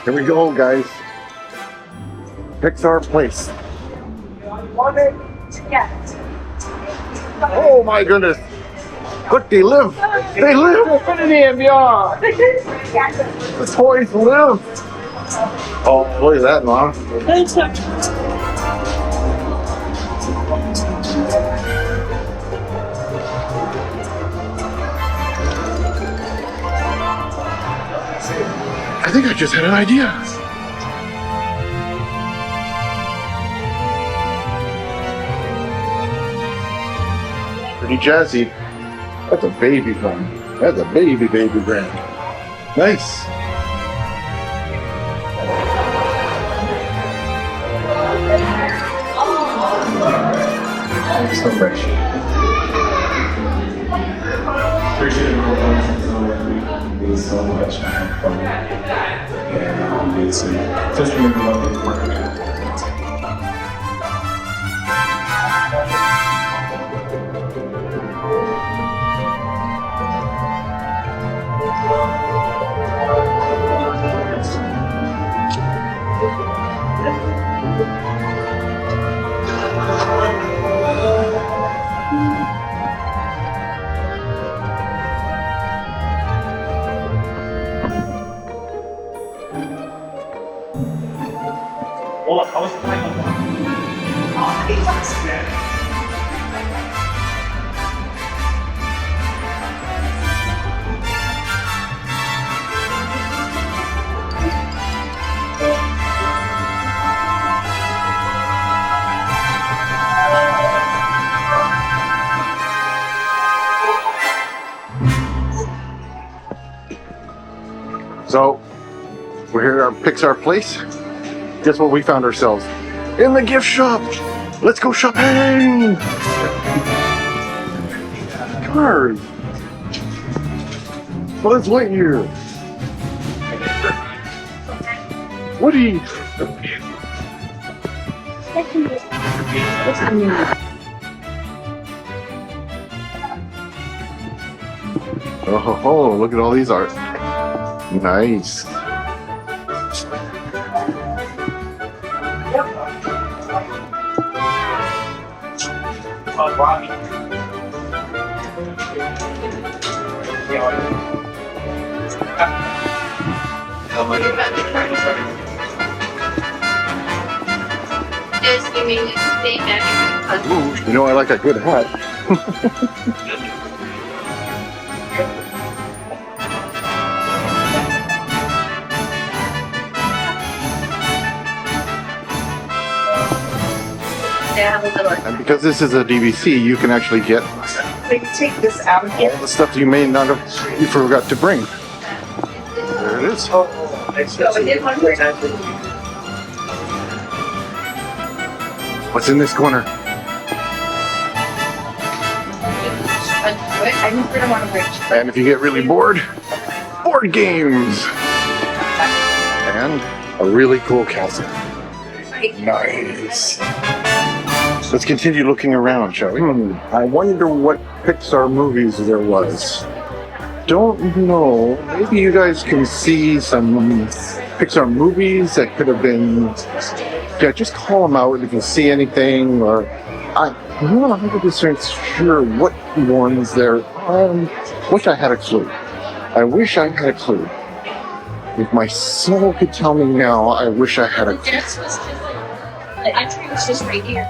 Here we go, guys. Pixar Place. Oh my goodness. Look, they live. They live. Infinity and beyond. The toys live. Oh, look at that, Mom. I think I just had an idea. Pretty jazzy. That's a baby grand. That's a baby grand. Nice. So fresh. Appreciate it so much from and it's just really lovely working. Well, I was playing on that. So, we're here at our Pixar Place. Guess what we found ourselves? In the gift shop! Let's go shopping! Cars! Buzz Lightyear! Woody! Oh, look at all these art. Nice. How much? Ooh, you know I like a good hat. And because this is a DVC, you can actually get So you take this out of here. all the stuff you may not have, you forgot to bring. There it is. What's in this corner? And if you get really bored, board games! And a really cool castle. Nice. Let's continue looking around, shall we? I wonder what Pixar movies there was. Don't know. Maybe you guys can see some Pixar movies that could have been... Yeah, just call them out if you can see anything, or... I'm not 100% sure what ones there. Wish I had a clue. I wish I had a clue. If my soul could tell me now, I wish I had a clue. The entry was just right here.